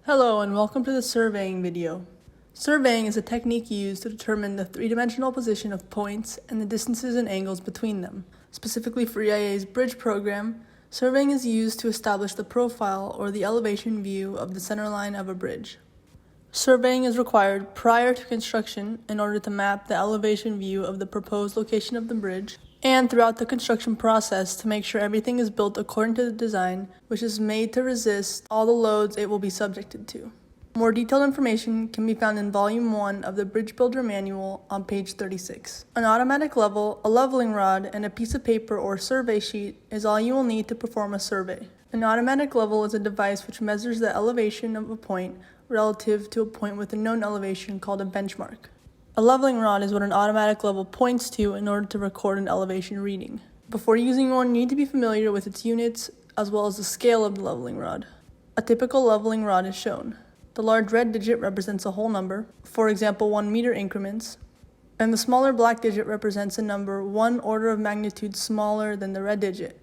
Hello and welcome to the surveying video. Surveying is a technique used to determine the three-dimensional position of points and the distances and angles between them. Specifically for EIA's bridge program, surveying is used to establish the profile or the elevation view of the centerline of a bridge. Surveying is required prior to construction in order to map the elevation view of the proposed location of the bridge, and throughout the construction process to make sure everything is built according to the design, which is made to resist all the loads it will be subjected to. More detailed information can be found in Volume 1 of the Bridge Builder Manual on page 36. An automatic level, a leveling rod, and a piece of paper or survey sheet is all you will need to perform a survey. An automatic level is a device which measures the elevation of a point relative to a point with a known elevation called a benchmark. A leveling rod is what an automatic level points to in order to record an elevation reading. Before using one, you need to be familiar with its units as well as the scale of the leveling rod. A typical leveling rod is shown. The large red digit represents a whole number, for example 1 meter increments, and the smaller black digit represents a number 1 order of magnitude smaller than the red digit,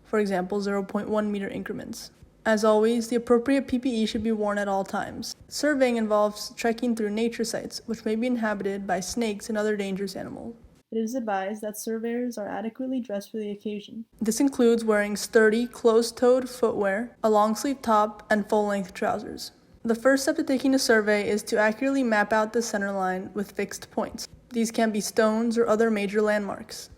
for example 0.1 meter increments. As always, the appropriate PPE should be worn at all times. Surveying involves trekking through nature sites, which may be inhabited by snakes and other dangerous animals. It is advised that surveyors are adequately dressed for the occasion. This includes wearing sturdy, closed-toed footwear, a long-sleeve top, and full-length trousers. The first step to taking a survey is to accurately map out the center line with fixed points. These can be stones or other major landmarks.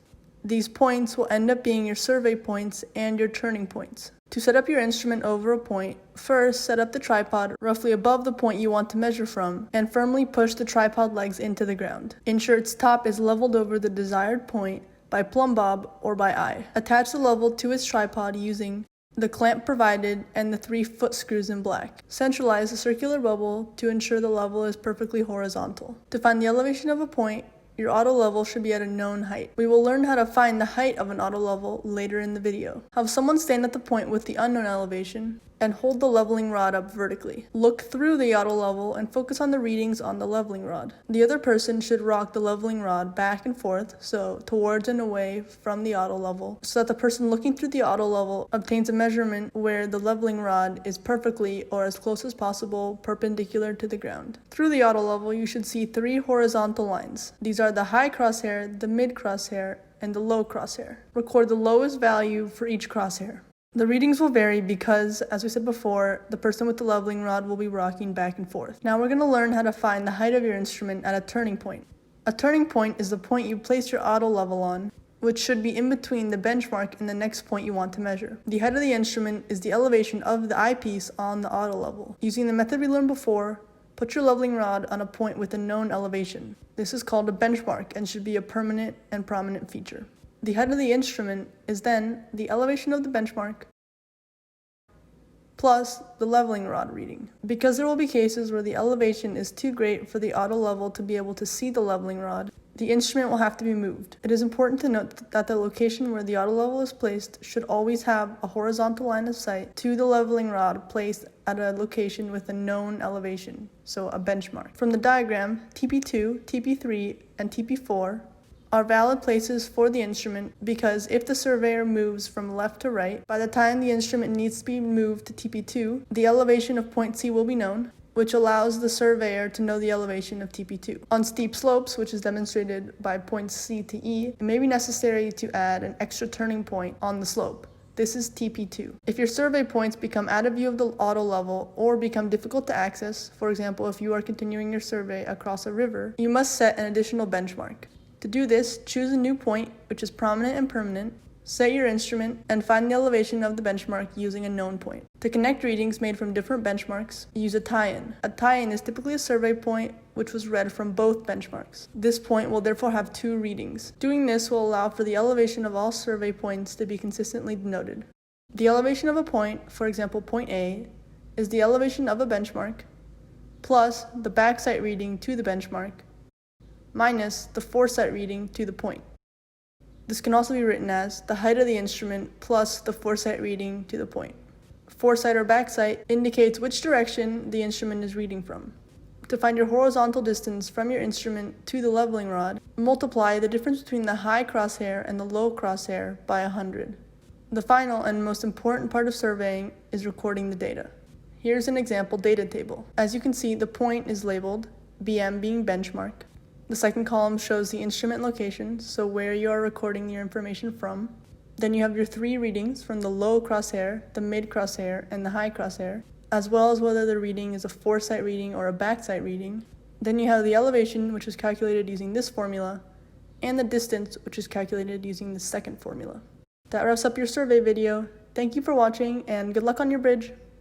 These points will end up being your survey points and your turning points. To set up your instrument over a point, first set up the tripod roughly above the point you want to measure from and firmly push the tripod legs into the ground. Ensure its top is leveled over the desired point by plumb bob or by eye. Attach the level to its tripod using the clamp provided and the 3 foot screws in black. Centralize the circular bubble to ensure the level is perfectly horizontal. To find the elevation of a point, your auto level should be at a known height. We will learn how to find the height of an auto level later in the video. Have someone stand at the point with the unknown elevation and hold the leveling rod up vertically. Look through the auto level and focus on the readings on the leveling rod. The other person should rock the leveling rod back and forth, so towards and away from the auto level, so that the person looking through the auto level obtains a measurement where the leveling rod is perfectly or as close as possible perpendicular to the ground. Through the auto level, you should see 3 horizontal lines. These are the high crosshair, the mid crosshair, and the low crosshair. Record the lowest value for each crosshair. The readings will vary because, as we said before, the person with the leveling rod will be rocking back and forth. Now we're going to learn how to find the height of your instrument at a turning point. A turning point is the point you place your auto level on, which should be in between the benchmark and the next point you want to measure. The height of the instrument is the elevation of the eyepiece on the auto level. Using the method we learned before, put your leveling rod on a point with a known elevation. This is called a benchmark and should be a permanent and prominent feature. The height of the instrument is then the elevation of the benchmark plus the leveling rod reading. Because there will be cases where the elevation is too great for the auto level to be able to see the leveling rod, the instrument will have to be moved. It is important to note that the location where the auto level is placed should always have a horizontal line of sight to the leveling rod placed at a location with a known elevation, so a benchmark. From the diagram, TP2, TP3, and TP4 are valid places for the instrument because if the surveyor moves from left to right, by the time the instrument needs to be moved to TP2, the elevation of point C will be known, which allows the surveyor to know the elevation of TP2. On steep slopes, which is demonstrated by points C to E, it may be necessary to add an extra turning point on the slope. This is TP2. If your survey points become out of view of the auto level or become difficult to access, for example, if you are continuing your survey across a river, you must set an additional benchmark. To do this, choose a new point, which is prominent and permanent, set your instrument, and find the elevation of the benchmark using a known point. To connect readings made from different benchmarks, use a tie-in. A tie-in is typically a survey point which was read from both benchmarks. This point will therefore have 2 readings. Doing this will allow for the elevation of all survey points to be consistently denoted. The elevation of a point, for example point A, is the elevation of a benchmark, plus the backsight reading to the benchmark, minus the foresight reading to the point. This can also be written as the height of the instrument plus the foresight reading to the point. Foresight or backsight indicates which direction the instrument is reading from. To find your horizontal distance from your instrument to the leveling rod, multiply the difference between the high crosshair and the low crosshair by 100. The final and most important part of surveying is recording the data. Here's an example data table. As you can see, the point is labeled, BM being benchmark. The second column shows the instrument location, so where you are recording your information from. Then you have your 3 readings from the low crosshair, the mid crosshair, and the high crosshair, as well as whether the reading is a foresight reading or a backsight reading. Then you have the elevation, which is calculated using this formula, and the distance, which is calculated using the second formula. That wraps up your survey video. Thank you for watching, and good luck on your bridge!